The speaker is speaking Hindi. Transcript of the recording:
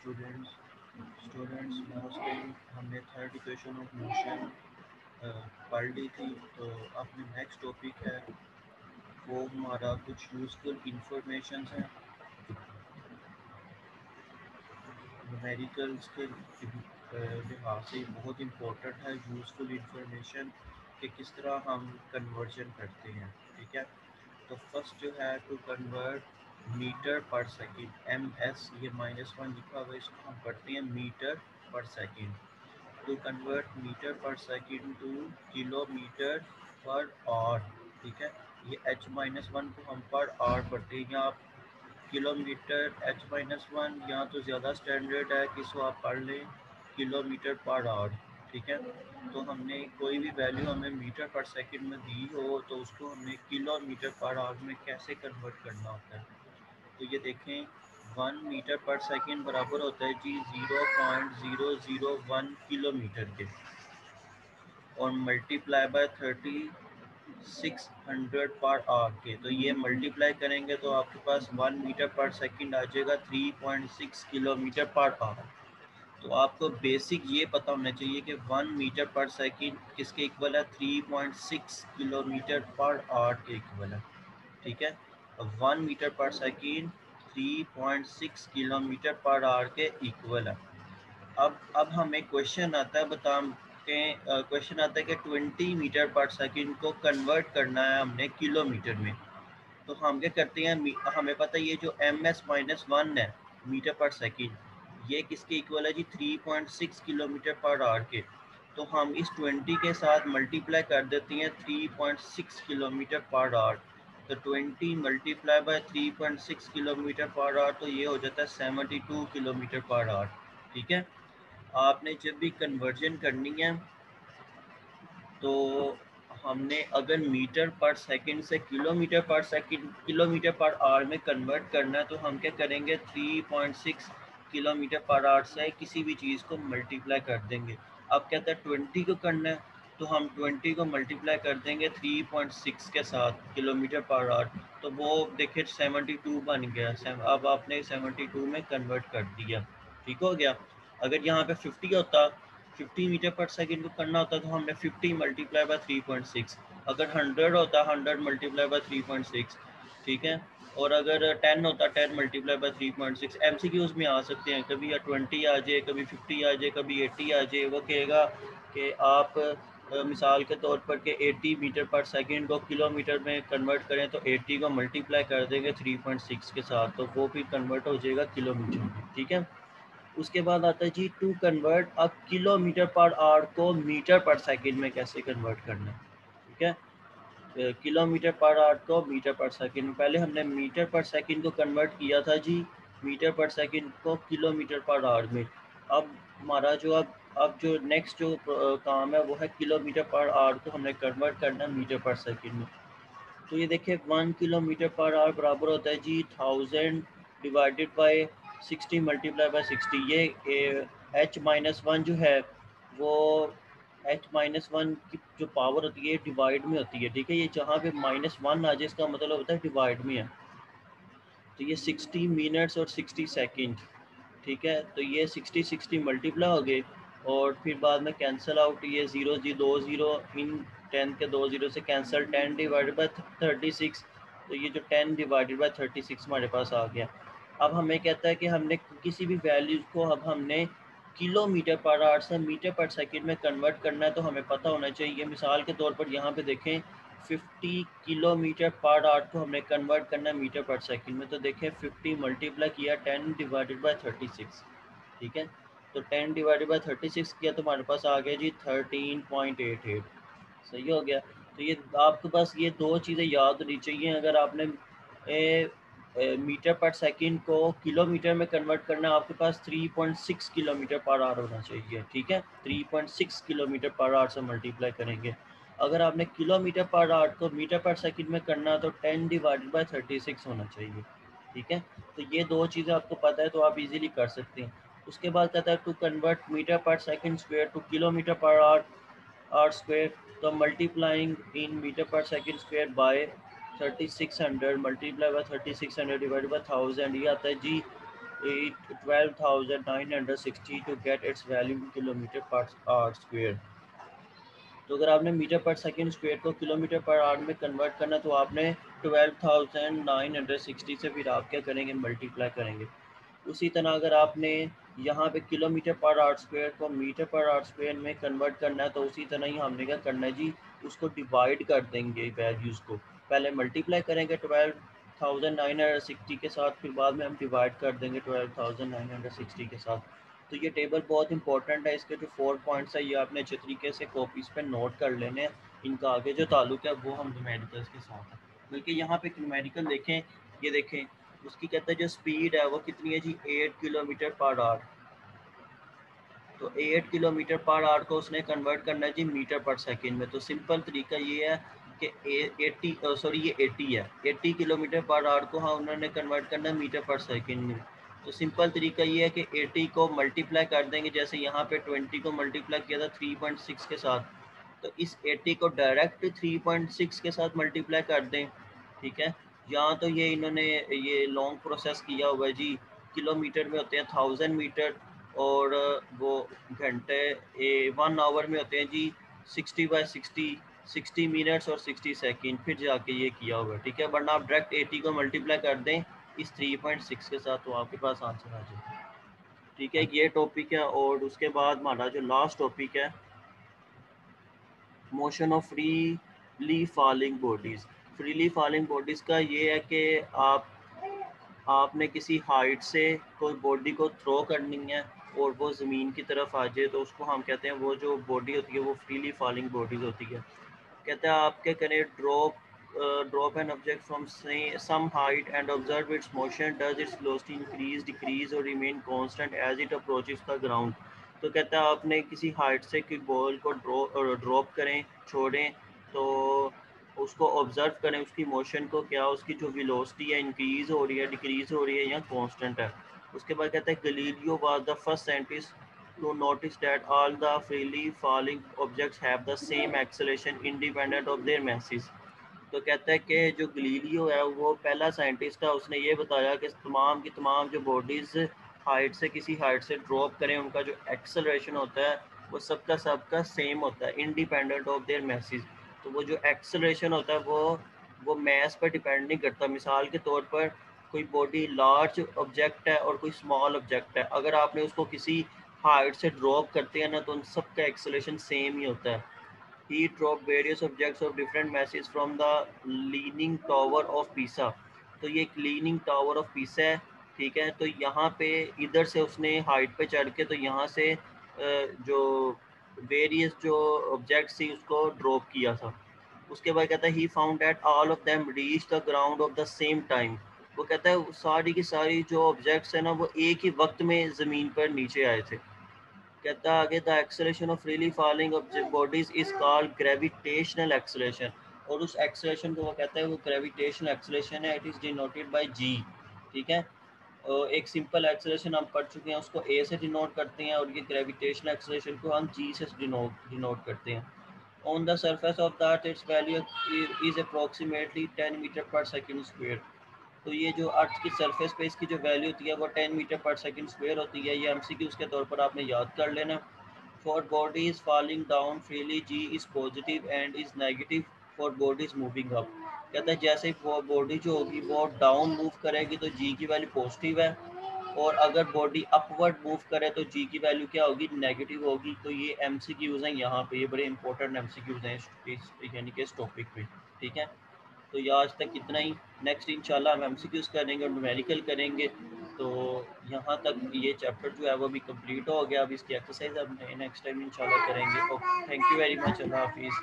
स्टूडेंट्स मोस्टली हमने थर्ड इक्वेशन ऑफ मोशन पढ़ ली थी। तो अपने नेक्स्ट टॉपिक है वो हमारा कुछ यूज़फुल इंफॉर्मेशन है न्यूमेरिकल्स के लिहाज से बहुत इम्पोर्टेंट है यूज़फुल इंफॉर्मेशन कि किस तरह हम कन्वर्जन करते हैं। ठीक है, तो फर्स्ट जो है to convert metre per second, M S ये -1 लिखा हुआ है, इसको हम पढ़ते हैं metre per second. To convert metre per second to kilometre per our. ठीक है, ये h-1 को हम पर आवर पढ़ते हैं, या किलोमीटर h-1 यहाँ तो ज़्यादा स्टैंडर्ड है कि इसको आप पढ़ लें किलोमीटर पर आवर। ठीक है, तो हमने कोई भी वैल्यू हमें मीटर पर सेकंड में दी हो तो उसको हमें किलोमीटर पर आवर में कैसे कन्वर्ट करना होता है। तो ये देखें 1 मीटर पर सेकंड बराबर होता है जी 0.001 किलोमीटर के, और मल्टीप्लाई बाय 3600 पर आवर के। तो ये मल्टीप्लाई करेंगे तो आपके पास 1 मीटर पर सेकंड आ जाएगा 3.6 किलोमीटर पर आवर। तो आपको बेसिक ये पता होना चाहिए कि 1 मीटर पर सेकंड किसके इक्वल है, 3.6 किलोमीटर पर आवर के इक्वल है। ठीक है, 1 metre per second 3.6 kilometre per our के इक्वल है। अब हमें क्वेश्चन आता है, बता के क्वेश्चन आता है कि 20 मीटर पर सेकंड को कन्वर्ट करना है हमने किलोमीटर में। तो हम क्या करते हैं, हमें पता है ये जो ms-1 है मीटर पर सेकंड, ये किसके इक्वल है जी 3.6 किलोमीटर पर आवर के। तो हम इस 20 के साथ मल्टीप्लाई कर देते हैं 3.6 किलोमीटर पर आवर। तो 20 multiply by 3.6 kilometre per our, तो ये हो जाता है 72 किलोमीटर पर आवर। ठीक है, आपने जब भी कन्वर्जन करनी है तो हमने अगर मीटर पर सेकंड से किलोमीटर पर सेकंड, किलोमीटर पर आवर में कन्वर्ट करना है, तो हम क्या करेंगे 3.6 किलोमीटर पर आवर से किसी भी चीज़ को मल्टीप्लाई कर देंगे। अब कहता है 20 को करना है, तो हम 20 को मल्टीप्लाई कर देंगे 3.6 के साथ किलोमीटर पर आवर, तो वो देखिए 72 बन गया। अब आपने 72 में कन्वर्ट कर दिया। ठीक हो गया। अगर यहाँ पे 50 होता, 50 मीटर पर सेकंड को करना होता तो हमने 50 मल्टीप्लाई बाय 3.6। अगर 100 होता 100 मल्टीप्लाई बाय 3.6। ठीक है, और अगर 10 होता 10 मल्टीप्लाई बाय 3.6। एमसीक्यूज में आ सकते हैं, कभी या 20 आ जाए, कभी 50 आ जाए, कभी 80 आ जाए। वो कहेगा कि आप मिसाल के तौर पर कि 80 मीटर पर सेकंड को किलोमीटर में कन्वर्ट करें, तो 80 को मल्टीप्लाई कर देंगे 3.6 के साथ, तो वो भी कन्वर्ट हो जाएगा किलोमीटर में। ठीक है, उसके बाद आता है जी टू कन्वर्ट अब किलोमीटर पर आवर को मीटर पर सेकंड में कैसे कन्वर्ट करना है। ठीक है, किलोमीटर पर आवर को मीटर पर सेकंड में, पहले हमने मीटर पर सेकंड को कन्वर्ट किया था जी मीटर पर सेकंड को किलोमीटर पर आवर में। अब हमारा जो अब जो नेक्स्ट जो काम है वो है किलोमीटर पर आवर को हमने कन्वर्ट करना है मीटर पर सेकंड में। तो ये देखिए 1 किलोमीटर पर आवर बराबर होता है जी 1000 डिवाइडेड बाय 60 मल्टीप्लाई बाय 60। ये h-1 जो है वो h-1 की जो पावर होती है डिवाइड में होती है। ठीक है, ये जहाँ पे -1 आ जाए इसका मतलब होता है डिवाइड में है। तो ये 60 मिनट्स और 60 सेकंड। ठीक है, तो ये 60 मल्टीप्लाई हो गए, और फिर बाद में कैंसिल आउट, ये 2 इन 10 के 2 जीरो से कैंसिल, 10 डिवाइडेड बाय 36। तो ये जो 10 डिवाइडेड बाय 36 हमारे पास आ गया। अब हमें कहता है कि हमने किसी भी वैल्यू को अब हमने किलोमीटर पर आवर से मीटर पर सेकंड में कन्वर्ट करना है, तो हमें पता होना चाहिए। मिसाल के तौर पर यहाँ पे देखें 50 किलोमीटर पर आवर को हमने कन्वर्ट करना है मीटर पर सेकंड में, तो देखें 50 मल्टीप्लाई किया 10 डिवाइडेड बाय 36। ठीक है, तो 10 डिवाइडेड बाय 36 किया तो हमारे पास आ गया जी 13.88। सही हो गया। तो ये आपके पास ये दो चीज़ें याद होनी चाहिए। अगर आपने मीटर पर सेकंड को किलोमीटर में कन्वर्ट करना है, आपके पास 3.6 किलोमीटर पर आवर होना चाहिए। ठीक है, 3.6 किलोमीटर पर आवर से मल्टीप्लाई करेंगे। अगर आपने किलोमीटर पर आवर को मीटर पर सेकंड में करना है तो 10 डिवाइडेड बाय 36 होना चाहिए। ठीक है, तो ये दो चीज़ें आपको पता है तो आप इजीली कर सकते हैं। उसके बाद कहता है to convert metre per second square to kilometre per hour are square. तो multiplying in metre per second square by 3600 multiply by 3600 divide by 1000, ये आता है g 12,960 to get its value in kilometre per hour square. तो अगर आपने मीटर पर सेकंड स्क्वायर को किलोमीटर पर आवर में कन्वर्ट करना तो आपने 12,960 से फिर आप क्या करेंगे, मल्टीप्लाई करेंगे। उसी तरह अगर आपने यहाँ पे किलोमीटर पर आवर स्क्वायर को मीटर पर आवर स्क्वायर में कन्वर्ट करना है तो उसी तरह ही हमने क्या करना है जी, उसको डिवाइड कर देंगे वैल्यूज़ को। पहले मल्टीप्लाई करेंगे 12,960 के साथ, फिर बाद में हम डिवाइड कर देंगे 12,960 के साथ। तो ये टेबल बहुत इंपॉर्टेंट है, इसके जो 4 पॉइंट्स है ये आपने अच्छे तरीके से कॉपीज़ पे नोट कर लेने हैं। इनका आगे जो ताल्लुक है वो हम न्यूमेरिकल्स के साथ है। बल्कि यहाँ पे न्यूमेरिकल देखें, ये देखें उसकी कहते हैं जो स्पीड है वो कितनी है जी, 8 किलोमीटर पर आवर। तो 8 किलोमीटर पर आवर को उसने कन्वर्ट करना है जी मीटर पर सेकंड में। तो सिंपल तरीका ये है कि 80 है, 80 किलोमीटर पर आवर को हाँ उन्होंने कन्वर्ट करना है मीटर पर सेकंड में। तो सिंपल तरीका ये है कि 80 को मल्टीप्लाई कर देंगे, जैसे यहाँ पे 20 को मल्टीप्लाई किया था 3.6 के साथ, तो इस 80 को डायरेक्ट 3.6 के साथ मल्टीप्लाई कर दें। ठीक है, यहाँ तो ये इन्होंने ये लॉन्ग प्रोसेस किया हुआ है जी। किलोमीटर में होते हैं 1000 मीटर, और वो घंटे 1 आवर में होते हैं जी 60/60, 60 मिनट्स और 60 सेकेंड, फिर जाके ये किया हुआ है। ठीक है, वरना आप डायरेक्ट 80 को मल्टीप्लाई कर दें इस 3.6 के साथ तो आपके पास आंसर आ जाएगा। ठीक है, ये टॉपिक है। और उसके बाद हमारा जो लास्ट टॉपिक है, motion of freely falling bodies. Freely falling bodies का ये है कि आपने किसी हाइट से कोई बॉडी को थ्रो करनी है और वो ज़मीन की तरफ आ जाए, तो उसको हम कहते हैं, वो जो बॉडी होती है वो फ्रीली फॉलिंग बॉडीज़ होती है। कहते हैं आप क्या करें, drop an object from some height and observe its motion, does its velocity increase, decrease और remain constant as it approaches the ground. तो कहता है आपने किसी हाइट से कोई बॉल को ड्रॉप करें, छोड़ें, तो उसको ऑब्जर्व करें, उसकी मोशन को, क्या उसकी जो वेलोसिटी है इंक्रीज हो रही है, डिक्रीज हो रही है या कांस्टेंट है। उसके बाद कहता है Galileo was the first scientist to notice that all the freely falling objects have the same acceleration independent of their masses। तो कहता है कि जो गलीलियो है वो पहला साइंटिस्ट है, उसने ये बताया कि तमाम की तमाम जो बॉडीज़ हाइट से किसी हाइट से ड्रॉप करें, उनका जो एक्सेलरेशन होता है वो सबका सेम होता है, इंडिपेंडेंट ऑफ देयर मैसेज। तो वो जो एक्सेलरेशन होता है वो मैस पर डिपेंड नहीं करता। मिसाल के तौर पर कोई बॉडी लार्ज ऑब्जेक्ट है और कोई स्मॉल ऑब्जेक्ट है, अगर आपने उसको किसी हाइट से ड्रॉप करते हैं ना तो उन सब का एक्सेलरेशन सेम ही होता है। He dropped various objects of different masses from the leaning tower of Pisa। तो ये एक लीनिंग टावर ऑफ पीसा है। ठीक है, तो यहाँ पे इधर से उसने हाइट पे चढ़ के तो यहाँ से जो वेरियस जो ऑब्जेक्ट्स थी उसको ड्रॉप किया था। उसके बाद कहता है he found that all of them reach the ground of the same time. वो कहता है सारी की सारी जो ऑब्जेक्ट्स है ना वो एक ही वक्त में ज़मीन पर नीचे आए थे। कहता है आगे, the acceleration of freely falling bodies is called gravitational acceleration. और उस एक्सेलरेशन को वो कहता है वो ग्रेविटेशनल एक्सेलरेशन है, इट इज़ डिनोटेड बाय जी। ठीक है, और एक सिंपल एक्सेलरेशन हम पढ़ चुके हैं, उसको ए से डिनोट करते हैं, और ये ग्रेविटेशनल एक्सेलरेशन को हम जी से डिनोट करते हैं। On the surface of the earth its value is approximately 10 metre per second square. तो ये जो अर्थ की सरफेस पे इसकी जो वैल्यू होती है वो 10 मीटर पर सेकंड स्क्वायर होती है। ये एमसीक्यूज के तौर पर आपने याद कर लेना। For bodies falling down freely g is positive and is negative for bodies moving up. कहता है जैसे वो बॉडी जो होगी वो डाउन मूव करेगी तो जी की वैल्यू पॉजिटिव है, और अगर बॉडी अपवर्ड मूव करे तो जी की वैल्यू क्या होगी, नेगेटिव होगी। तो ये एमसीक्यूज हैं यहाँ पे, ये बड़े इंपॉर्टेंट एमसीक्यूज हैं यानी कि इस टॉपिक पे। ठीक है, तो ये आज तक इतना ही। नेक्स्ट इंशाल्लाह हम एमसीक्यूज करेंगे और न्यूमेरिकल करेंगे। तो यहाँ तक ये चैप्टर जो है वो भी कंप्लीट हो गया। अब इसकी एक्सरसाइज अब नेक्स्ट टाइम इंशाल्लाह करेंगे। Okay, thank you very much, अल्लाह हाफिज़।